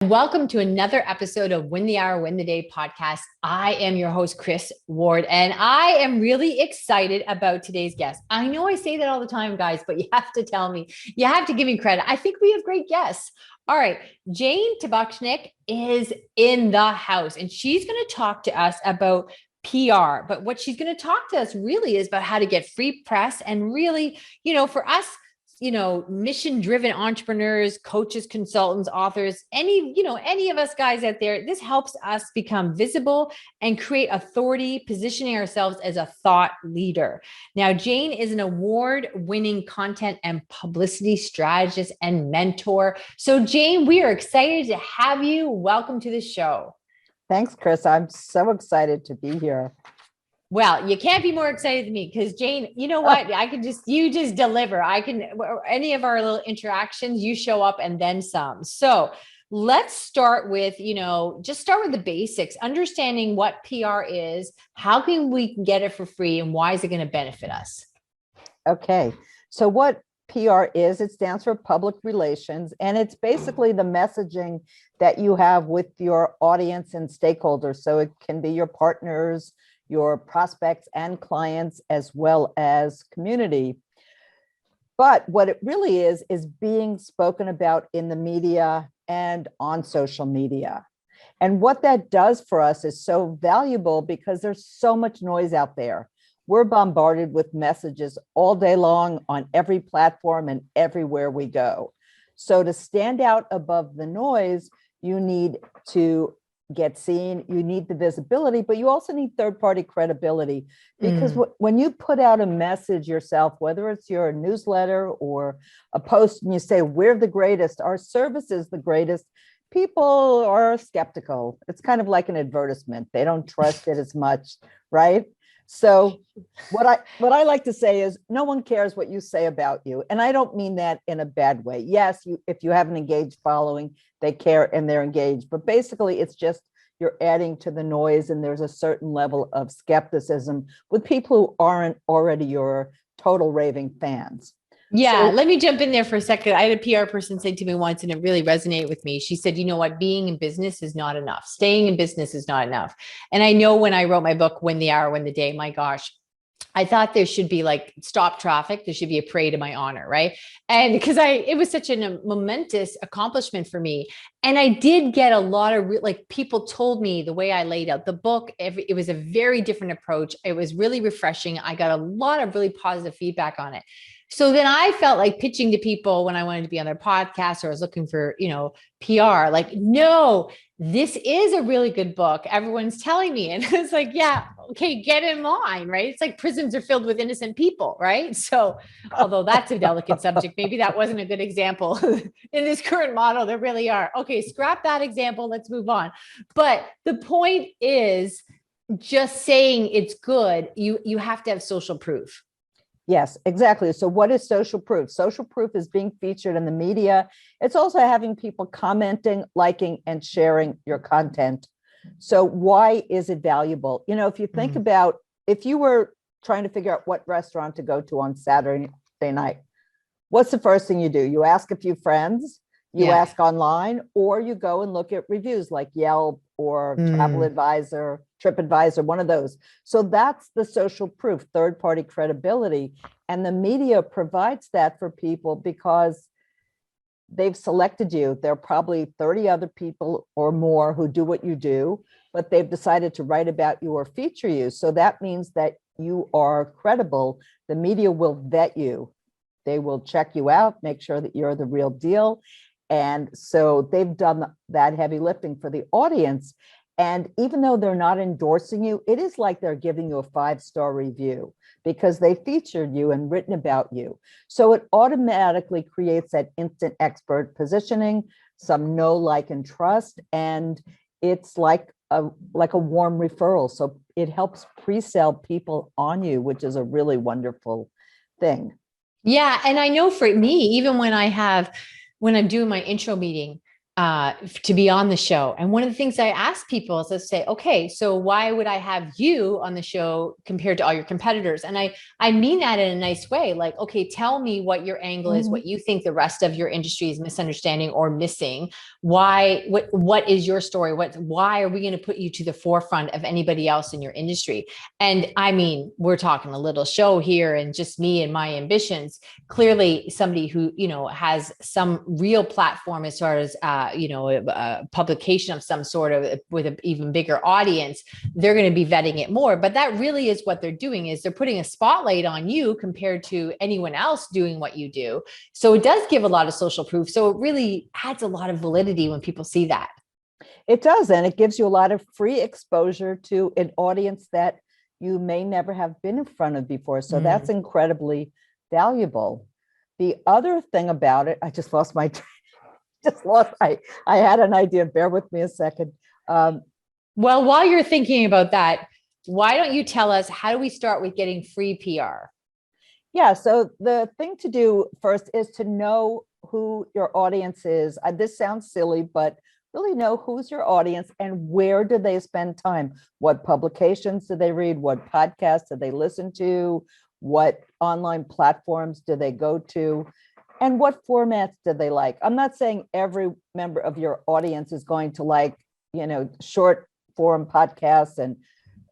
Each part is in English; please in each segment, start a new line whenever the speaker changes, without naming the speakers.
Welcome to another episode of Win the Hour, Win the Day podcast. I am your host, Chris Ward, and I am really excited about today's guest. I know I say that all the time, guys, but you have to tell me, you have to give me credit. I think we have great guests. All right. Jane Tabachnick is in the house, and she's going to talk to us about PR. But what she's going to talk to us really is about how to get free press and really, for us, mission-driven entrepreneurs, coaches, consultants, authors, any of us guys out there, this helps us become visible and create authority, positioning ourselves as a thought leader. Now, Jane is an award-winning content and publicity strategist and mentor. So Jane, we are excited to have you. Welcome to the show.
Thanks, Chris. I'm so excited to be here.
Well, you can't be more excited than me because Jane, you know what? You just deliver. Any of our little interactions, you show up and then some. So let's start with, just start with the basics, understanding what PR is, how can we get it for free, and why is it going to benefit us?
Okay. So what PR is, it stands for public relations, and it's basically the messaging that you have with your audience and stakeholders. So it can be your partners, your prospects and clients, as well as community. But what it really is being spoken about in the media and on social media. And what that does for us is so valuable because there's so much noise out there. We're bombarded with messages all day long on every platform and everywhere we go. So to stand out above the noise, you need to get seen, you need the visibility, but you also need third-party credibility, because when you put out a message yourself, whether it's your newsletter or a post, and you say, we're the greatest, our service is the greatest, people are skeptical. It's kind of like an advertisement. They don't trust it as much, right? So what I like to say is no one cares what you say about you. And I don't mean that in a bad way. Yes, if you have an engaged following, they care and they're engaged. But basically, it's just you're adding to the noise, and there's a certain level of skepticism with people who aren't already your total raving fans.
Yeah, let me jump in there for a second. I had a PR person say to me once, and it really resonated with me. She said, you know what, being in business is not enough. Staying in business is not enough. And I know when I wrote my book, Win the Hour, Win the Day, my gosh, I thought there should be like stop traffic. There should be a parade in my honor. Right. And because it was such a momentous accomplishment for me. And I did get a lot of people told me the way I laid out the book, it was a very different approach. It was really refreshing. I got a lot of really positive feedback on it. So then I felt like pitching to people when I wanted to be on their podcast, or I was looking for, PR, like, no, this is a really good book. Everyone's telling me. And it's like, yeah, okay, get in line, right? It's like prisons are filled with innocent people, right? So although that's a delicate subject, maybe that wasn't a good example. In this current model, there really are. Okay, scrap that example. Let's move on. But the point is just saying it's good. You have to have social proof.
Yes, exactly. So what is social proof? Social proof is being featured in the media. It's also having people commenting, liking, and sharing your content. So why is it valuable? If you think about, if you were trying to figure out what restaurant to go to on Saturday night, what's the first thing you do? You ask a few friends, you ask online, or you go and look at reviews like Yelp or Travel Advisor, TripAdvisor, one of those. So that's the social proof, third-party credibility. And the media provides that for people because they've selected you. There are probably 30 other people or more who do what you do, but they've decided to write about you or feature you. So that means that you are credible. The media will vet you. They will check you out, make sure that you're the real deal. And so they've done that heavy lifting for the audience. And even though they're not endorsing you, it is like they're giving you a 5-star review because they featured you and written about you. So it automatically creates that instant expert positioning, some know, like, and trust. And it's like a warm referral. So it helps pre-sell people on you, which is a really wonderful thing.
Yeah. And I know for me, even when I'm doing my intro meeting, to be on the show. And one of the things I ask people is to say, okay, so why would I have you on the show compared to all your competitors? And I mean that in a nice way. Like, okay, tell me what your angle is, what you think the rest of your industry is misunderstanding or missing. Why, what is your story? Why are we going to put you to the forefront of anybody else in your industry? And I mean, we're talking a little show here and just me and my ambitions. Clearly somebody who, has some real platform as far as, a publication of some sort of with an even bigger audience, they're going to be vetting it more. But that really is what they're doing, is they're putting a spotlight on you compared to anyone else doing what you do. So it does give a lot of social proof. So it really adds a lot of validity when people see that.
It does. And it gives you a lot of free exposure to an audience that you may never have been in front of before. So that's incredibly valuable. The other thing about it, I just lost my I had an idea. Bear with me a second.
Well, while you're thinking about that, why don't you tell us, how do we start with getting free PR?
Yeah, so the thing to do first is to know who your audience is. This sounds silly, but really know who's your audience and where do they spend time? What publications do they read? What podcasts do they listen to? What online platforms do they go to? And what formats do they like? I'm not saying every member of your audience is going to like, short form podcasts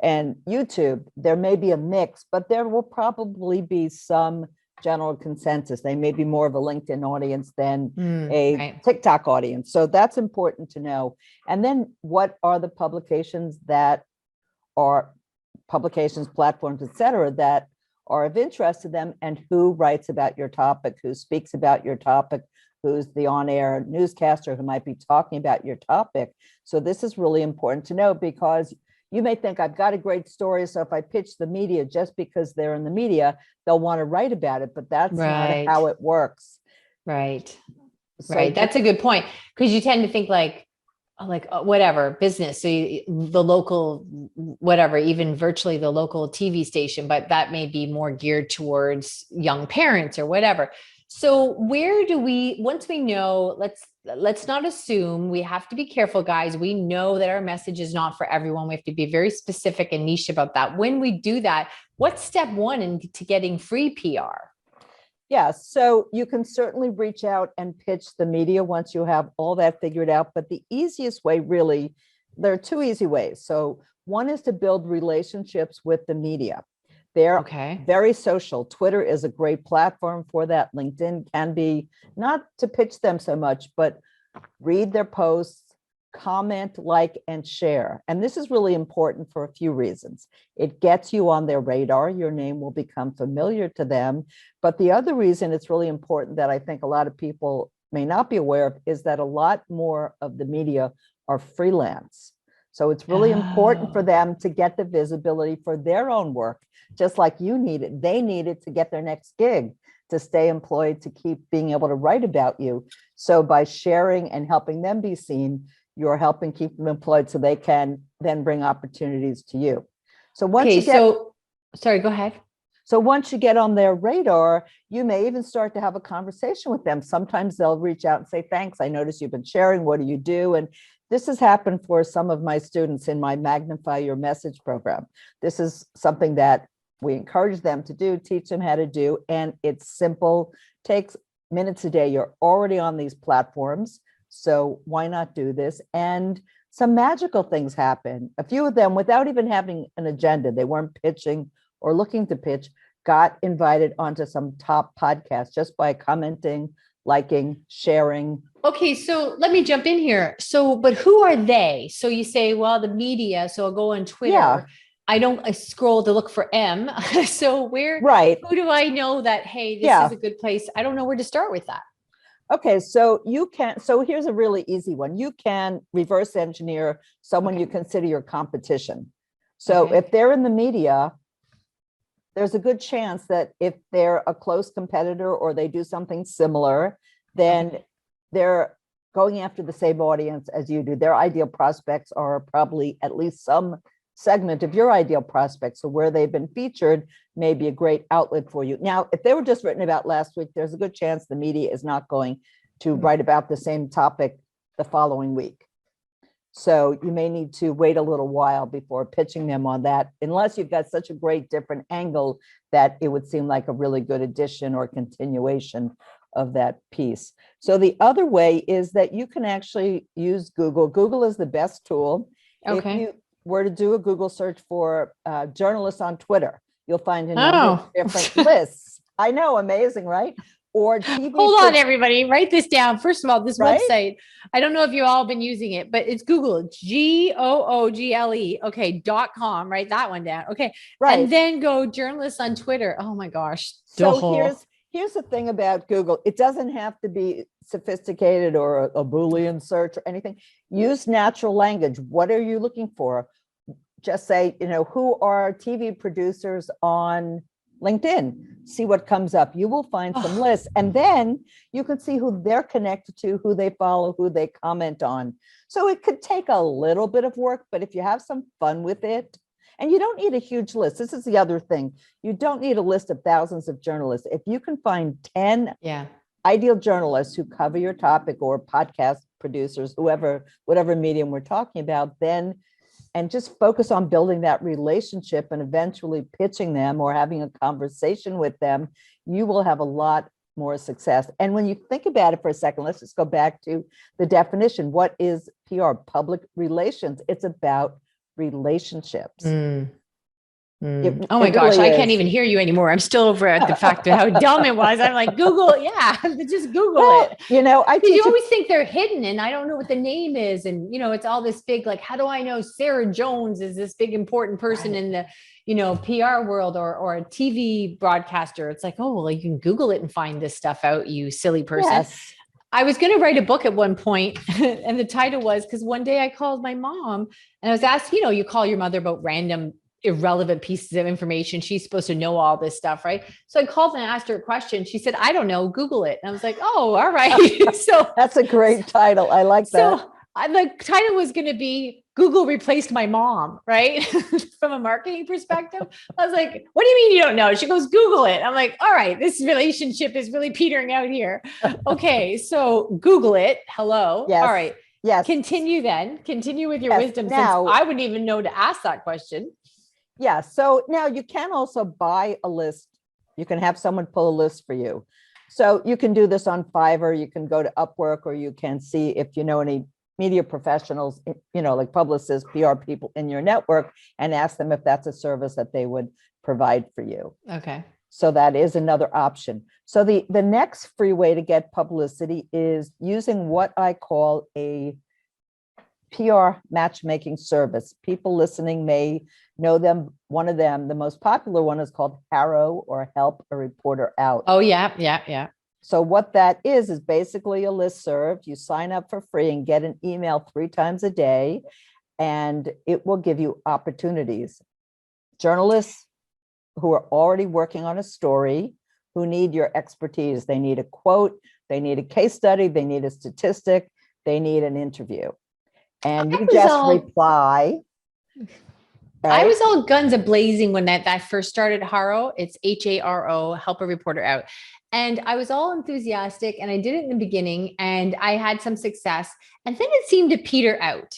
and YouTube. There may be a mix, but there will probably be some general consensus. They may be more of a LinkedIn audience than a TikTok audience. So that's important to know. And then what are the publications that are publications, platforms, et cetera, that are of interest to them, and who writes about your topic, who speaks about your topic, who's the on-air newscaster who might be talking about your topic. So this is really important to know, because you may think I've got a great story, so if I pitch the media just because they're in the media, they'll want to write about it, but that's not how it works.
Right.
So
right. That's a good point, because you tend to think like whatever business, so the local, whatever, even virtually the local TV station, but that may be more geared towards young parents or whatever. So where do we, once we know, let's not assume, we have to be careful, guys. We know that our message is not for everyone. We have to be very specific and niche about that. When we do that, what's step one into getting free PR?
Yeah, so you can certainly reach out and pitch the media once you have all that figured out. But the easiest way, really, there are two easy ways. So one is to build relationships with the media. They're very social. Twitter is a great platform for that. LinkedIn can be, not to pitch them so much, but read their posts, comment, like, and share. And this is really important for a few reasons. It gets you on their radar. Your name will become familiar to them. But the other reason it's really important, that I think a lot of people may not be aware of, is that a lot more of the media are freelance. So it's really important for them to get the visibility for their own work, just like you need it. They need it to get their next gig, to stay employed, to keep being able to write about you. So by sharing and helping them be seen, you're helping keep them employed, so they can then bring opportunities to you. So once you get,
sorry, go ahead.
So once you get on their radar, you may even start to have a conversation with them. Sometimes they'll reach out and say, thanks, I noticed you've been sharing. What do you do? And this has happened for some of my students in my Magnify Your Message program. This is something that we encourage them to do, teach them how to do. And it's simple, takes minutes a day. You're already on these platforms, so why not do this? And some magical things happen. A few of them, without even having an agenda, they weren't pitching or looking to pitch, got invited onto some top podcasts just by commenting, liking, sharing.
Okay, so let me jump in here. So, but who are they? So you say, well, the media. So I'll go on Twitter.
Yeah.
I scroll to look for M. So who do I know that, hey, this is a good place? I don't know where to start with that.
Okay, so here's a really easy one. You can reverse engineer someone you consider your competition. So if they're in the media, there's a good chance that if they're a close competitor or they do something similar, then they're going after the same audience as you do. Their ideal prospects are probably at least some segment of your ideal prospects. So where they've been featured may be a great outlet for you. Now, if they were just written about last week, there's a good chance the media is not going to write about the same topic the following week. So you may need to wait a little while before pitching them on that, unless you've got such a great different angle that it would seem like a really good addition or continuation of that piece. So the other way is that you can actually use Google. Google is the best tool.
Okay.
If you were to do a Google search for journalists on Twitter, you'll find a number of different lists. I know, amazing, right? Or TV.
Hold on, everybody, write this down. First of all, this
Right?
website, I don't know if you've all been using it, but it's Google, Google. Okay, .com, write that one down. Okay.
Right.
And then go journalists on Twitter. Oh my gosh.
So here's the thing about Google. It doesn't have to be sophisticated or a Boolean search or anything. Use natural language. What are you looking for? Just say, who are TV producers on LinkedIn? See what comes up. You will find some lists, and then you can see who they're connected to, who they follow, who they comment on. So it could take a little bit of work, but if you have some fun with it, and you don't need a huge list. This is the other thing. You don't need a list of thousands of journalists. If you can find 10 ideal journalists who cover your topic, or podcast producers, whatever medium we're talking about, then and just focus on building that relationship and eventually pitching them or having a conversation with them, you will have a lot more success. And when you think about it for a second, let's just go back to the definition. What is PR? Public relations. It's about relationships.
Oh my gosh, I can't even hear you anymore. I'm still over at the fact of how dumb it was. I'm like, Google, just Google it. You always think they're hidden and I don't know what the name is. And, it's all this big, like, how do I know Sarah Jones is this big important person in the, PR world or a TV broadcaster? It's like, oh, well, you can Google it and find this stuff out, you silly person.
Yes.
I was going to write a book at one point, and the title was, because one day I called my mom and I was asked, you call your mother about random irrelevant pieces of information. She's supposed to know all this stuff, right? So I called and asked her a question. She said, I don't know, Google it. And I was like, oh, all right. So
that's a great title. I like that.
So the title was going to be Google replaced my mom, right? From a marketing perspective. I was like, what do you mean you don't know? She goes, Google it. I'm like, all right, this relationship is really petering out here. Okay. So Google it. Hello.
Yes.
All right.
Yes.
Continue with your wisdom.
Now,
since I wouldn't even know to ask that question.
Yeah. So now you can also buy a list. You can have someone pull a list for you. So you can do this on Fiverr. You can go to Upwork, or you can see if you know any media professionals, like publicists, PR people in your network, and ask them if that's a service that they would provide for you.
Okay.
So that is another option. So the next free way to get publicity is using what I call a PR matchmaking service. People listening may know them. One of them, the most popular one, is called Harrow, or Help a Reporter Out.
Oh, yeah.
So what that is basically a listserv. You sign up for free and get an email 3 times a day, and it will give you opportunities. Journalists who are already working on a story, who need your expertise. They need a quote, they need a case study, they need a statistic, they need an interview. And you just reply. Right?
I was all guns a-blazing when that first started Harrow. It's HARO, Help a Reporter Out. And I was all enthusiastic, and I did it in the beginning, and I had some success. And then it seemed to peter out.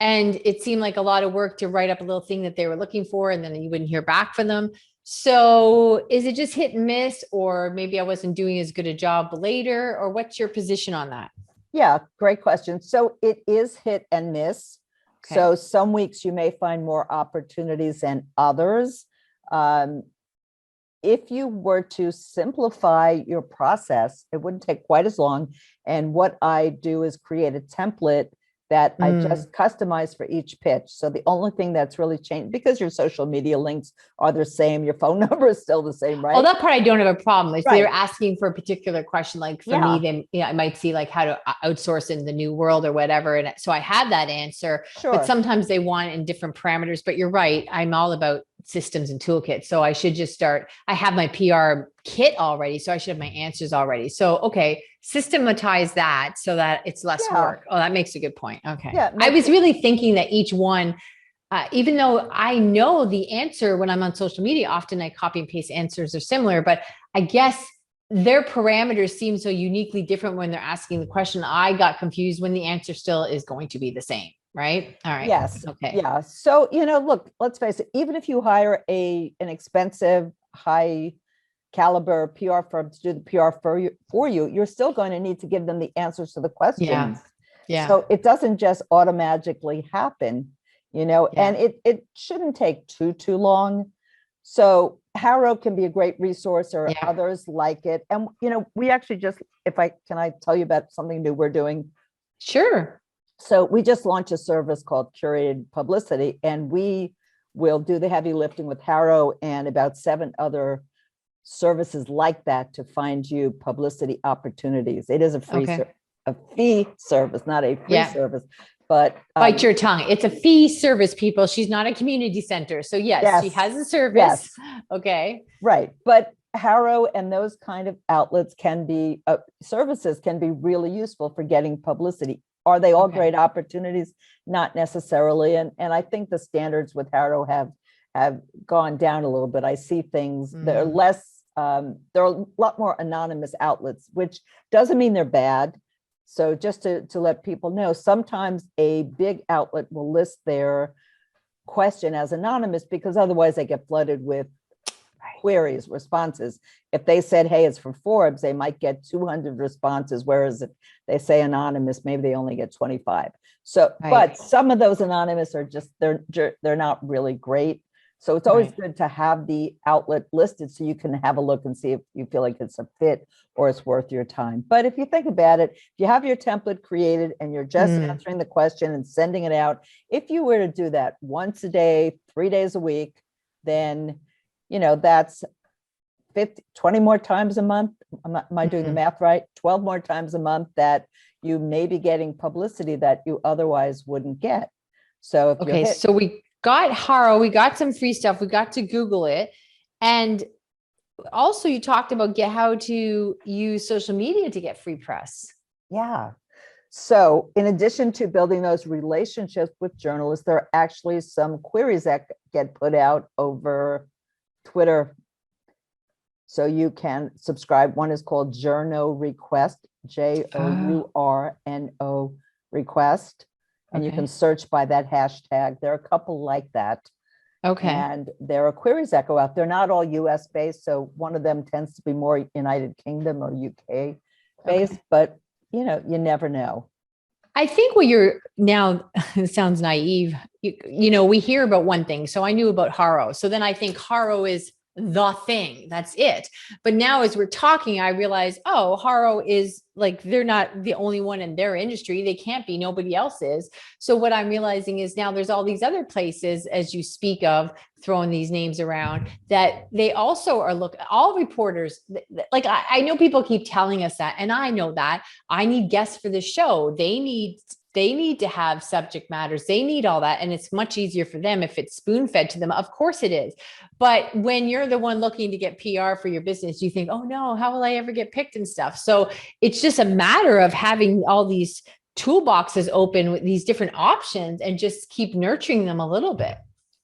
And it seemed like a lot of work to write up a little thing that they were looking for, and then you wouldn't hear back from them. So is it just hit and miss, or maybe I wasn't doing as good a job later, or what's your position on that?
Yeah, great question. So it is hit and miss. Okay. So some weeks you may find more opportunities than others. If you were to simplify your process, it wouldn't take quite as long. And what I do is create a template that I just customize for each pitch. So the only thing that's really changed, because your social media links are the same, your phone number is still the same, right?
Well, that part I don't have a problem. If they're asking for a particular question, like for me, then I might see like how to outsource in the new world or whatever. And so I have that answer, but sometimes they want in different parameters. But you're right. I'm all about systems and toolkits. So I should just start. I have my PR kit already, so I should have my answers already. So, okay, systematize that so that it's less work. Oh, that makes a good point. Okay. Yeah, I was really thinking that each one, even though I know the answer when I'm on social media, often I copy and paste answers are similar, but I guess their parameters seem so uniquely different when they're asking the question. I got confused when the answer still is going to be the same, right? All right.
Yes.
Okay.
Yeah. So, look, let's face it, even if you hire an expensive, high caliber PR firm to do the PR for you, you're still going to need to give them the answers to the
Yeah.
questions.
Yeah.
So it doesn't just automatically happen, and it shouldn't take too long. So Harrow can be a great resource, or others like it. And, we actually just, can I tell you about something new we're doing?
Sure.
So we just launched a service called Curated Publicity, and we will do the heavy lifting with Harrow and about 7 other services like that to find you publicity opportunities. It is a fee service, not a free service. But
bite your tongue. It's a fee service, people. She's not a community center. So yes, she has a service. Yes. Okay.
Right. But Harrow and those kind of outlets can be, services can be really useful for getting publicity. Are they all great opportunities? Not necessarily. And I think the standards with Harrow have gone down a little bit. I see things that are less, there are a lot more anonymous outlets, which doesn't mean they're bad. So just to let people know, sometimes a big outlet will list their question as anonymous because otherwise they get flooded with queries, responses. If they said, hey, it's for Forbes, they might get 200 responses, whereas if they say anonymous, maybe they only get 25. So, but some of those anonymous are just, they're not really great. So it's always good to have the outlet listed so you can have a look and see if you feel like it's a fit or it's worth your time. But if you think about it, if you have your template created and you're just answering the question and sending it out, if you were to do that once a day, 3 days a week, then, that's 20 more times a month. Am I doing the math right? 12 more times a month that you may be getting publicity that you otherwise wouldn't get. So if
so we got Harrow, we got some free stuff, we got to Google it. And also you talked about how to use social media to get free press.
Yeah. So in addition to building those relationships with journalists, there are actually some queries that get put out over Twitter. So you can subscribe. One is called Journo Request, JOURNO Request. And you can search by that hashtag. There are a couple like that.
Okay.
And there are queries that go out. They're not all US based. So one of them tends to be more United Kingdom or UK based, but you never know.
I think what you're now, it sounds naive. We hear about one thing. So I knew about Harrow. So then I think Harrow is the thing. That's it. But now as we're talking, I realize, Harrow is like, they're not the only one in their industry. They can't be, nobody else is. So what I'm realizing is now there's all these other places, as you speak of, throwing these names around, that they also are all reporters. Like I know people keep telling us that, and I know that I need guests for the show. They need to have subject matters. They need all that. And it's much easier for them if it's spoon fed to them. Of course it is. But when you're the one looking to get PR for your business, you think, oh no, how will I ever get picked and stuff? So it's just a matter of having all these toolboxes open with these different options and just keep nurturing them a little bit.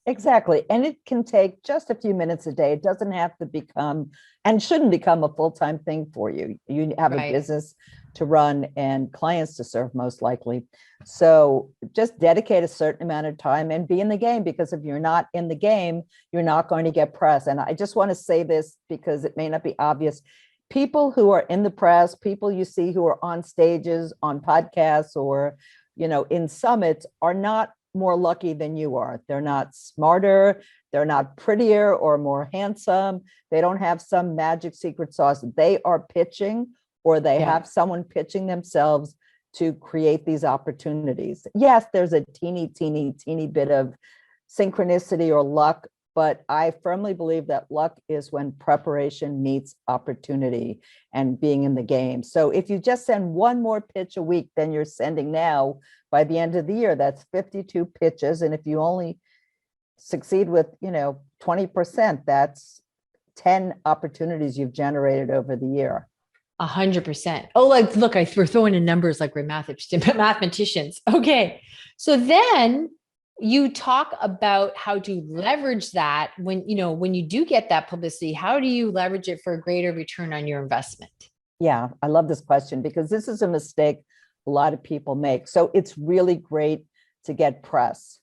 Exactly. And it can take just a few minutes a day. It doesn't have to become and shouldn't become a full-time thing for you. You have a business to run and clients to serve, most likely. So just dedicate a certain amount of time and be in the game, because if you're not in the game, you're not going to get press. And I just want to say this because it may not be obvious. People who are in the press, people you see who are on stages, on podcasts, or, in summits are not more lucky than you are. They're not smarter. They're not prettier or more handsome. They don't have some magic secret sauce. They are pitching, or they have someone pitching themselves to create these opportunities. Yes, there's a teeny bit of synchronicity or luck, but I firmly believe that luck is when preparation meets opportunity and being in the game. So if you just send one more pitch a week than you're sending now, by the end of the year, that's 52 pitches. And if you only succeed with, 20%, that's 10 opportunities you've generated over the year.
100%. Oh, look, we're throwing in numbers like we're mathematicians. Okay. So then you talk about how to leverage that when, when you do get that publicity, how do you leverage it for a greater return on your investment?
Yeah, I love this question because this is a mistake a lot of people make. So it's really great to get press.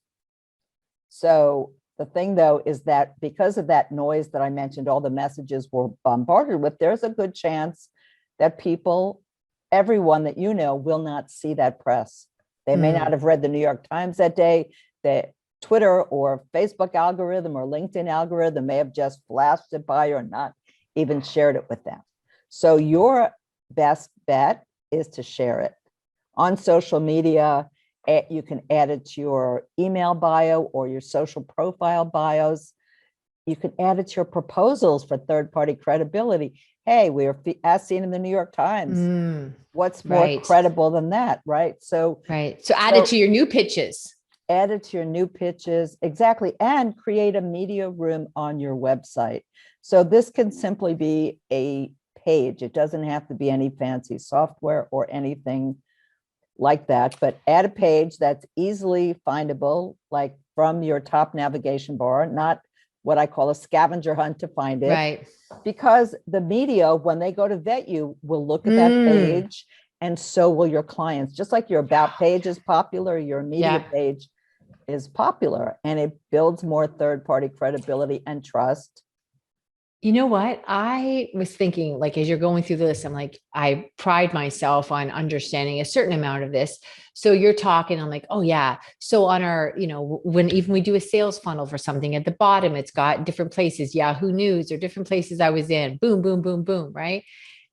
So the thing though is that because of that noise that I mentioned, all the messages we're bombarded with, there's a good chance that people, everyone that you know, will not see that press. They may not have read the New York Times that day. The Twitter or Facebook algorithm or LinkedIn algorithm may have just flashed it by or not even shared it with them. So your best bet is to share it on social media. You can add it to your email bio or your social profile bios. You can add it to your proposals for third-party credibility. Hey, we are as seen in the New York Times. What's more credible than that, right? So
add it to your new pitches.
Add it to your new pitches, exactly, and create a media room on your website. So this can simply be a page. It doesn't have to be any fancy software or anything like that, but add a page that's easily findable, like from your top navigation bar, not what I call a scavenger hunt to find it.
Right.
Because the media, when they go to vet you, will look at that page, and so will your clients. Just like your about page is popular, your media page is popular, and it builds more third-party credibility and trust.
You know what? I was thinking, like, as you're going through this, I'm like, I pride myself on understanding a certain amount of this. So you're talking, I'm like, oh yeah. So on our, when even we do a sales funnel for something, at the bottom, it's got different places, Yahoo News or different places I was in, boom, boom, boom, boom, right?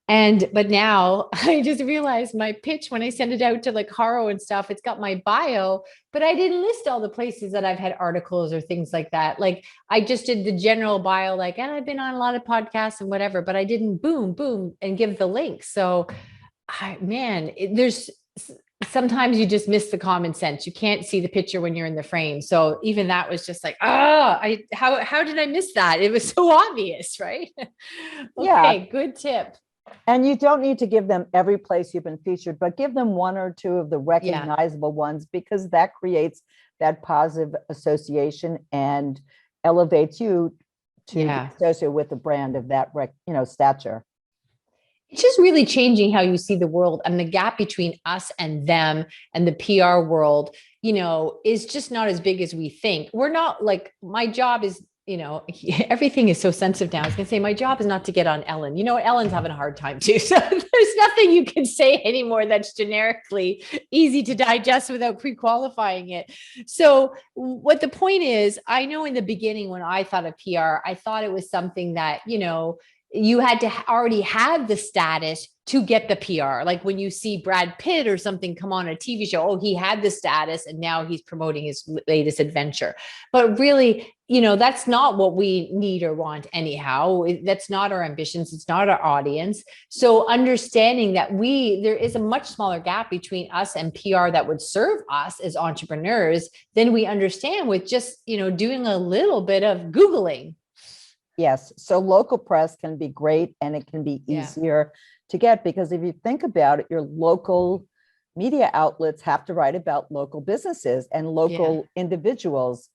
But now I just realized my pitch, when I send it out to like Haro and stuff, it's got my bio, but I didn't list all the places that I've had articles or things like that. Like I just did the general bio, like, and I've been on a lot of podcasts and whatever, but I didn't boom, boom, and give the link. So there's sometimes you just miss the common sense. You can't see the picture when you're in the frame. So even that was just like, how did I miss that? It was so obvious, right? Okay, good tip.
And you don't need to give them every place you've been featured, but give them one or two of the recognizable ones, because that creates that positive association and elevates you to associate with the brand of that, stature.
It's just really changing how you see the world, and the gap between us and them and the PR world, is just not as big as we think. We're not like, my job is, everything is so sensitive now. I was going to say, my job is not to get on Ellen. Ellen's having a hard time too. So there's nothing you can say anymore that's generically easy to digest without pre-qualifying it. So what the point is, I know in the beginning when I thought of PR, I thought it was something that, you had to already have the status to get the PR. Like when you see Brad Pitt or something come on a TV show, he had the status and now he's promoting his latest adventure. But really, that's not what we need or want anyhow. That's not our ambitions. It's not our audience. So understanding that there is a much smaller gap between us and PR that would serve us as entrepreneurs than we understand with just, doing a little bit of Googling.
Yes. So local press can be great, and it can be easier to get, because if you think about it, your local media outlets have to write about local businesses and local individuals.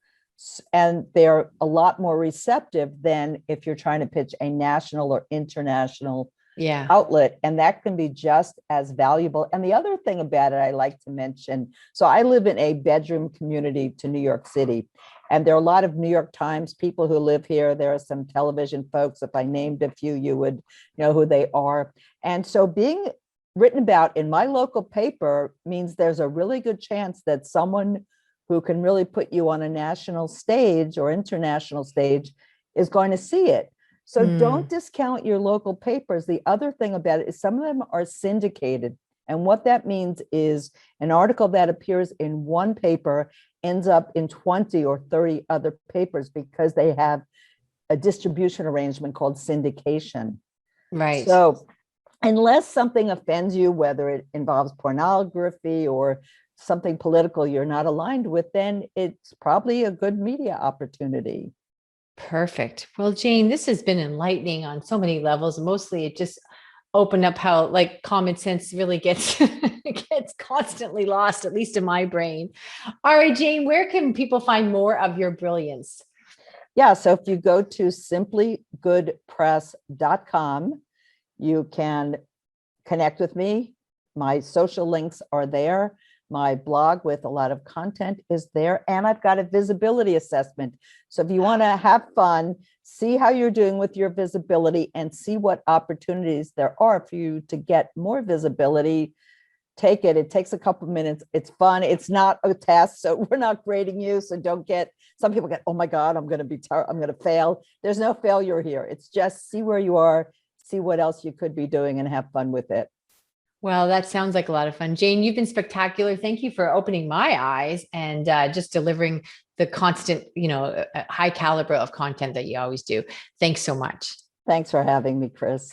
And they're a lot more receptive than if you're trying to pitch a national or international outlet. And that can be just as valuable. And the other thing about it, I like to mention, so I live in a bedroom community to New York City. And there are a lot of New York Times people who live here. There are some television folks. If I named a few, you would know who they are. And so being written about in my local paper means there's a really good chance that someone who can really put you on a national stage or international stage is going to see it. So don't discount your local papers. The other thing about it is some of them are syndicated. And what that means is an article that appears in one paper ends up in 20 or 30 other papers because they have a distribution arrangement called syndication.
Right.
So unless something offends you, whether it involves pornography or something political you're not aligned with, then it's probably a good media opportunity.
Perfect. Well, Jane, this has been enlightening on so many levels. Mostly it just, opened up how like common sense really gets gets constantly lost, at least in my brain. All right, Jane, where can people find more of your brilliance?
Yeah, so if you go to simplygoodpress.com, you can connect with me. My social links are there. My blog with a lot of content is there. And I've got a visibility assessment. So if you want to have fun, see how you're doing with your visibility and see what opportunities there are for you to get more visibility, take it. It takes a couple of minutes. It's fun. It's not a test. So we're not grading you. So don't get, some people get, oh my God, I'm going to fail. There's no failure here. It's just see where you are, see what else you could be doing and have fun with it.
Well, that sounds like a lot of fun. Jane, you've been spectacular. Thank you for opening my eyes and just delivering the constant, high caliber of content that you always do. Thanks so much.
Thanks for having me, Chris.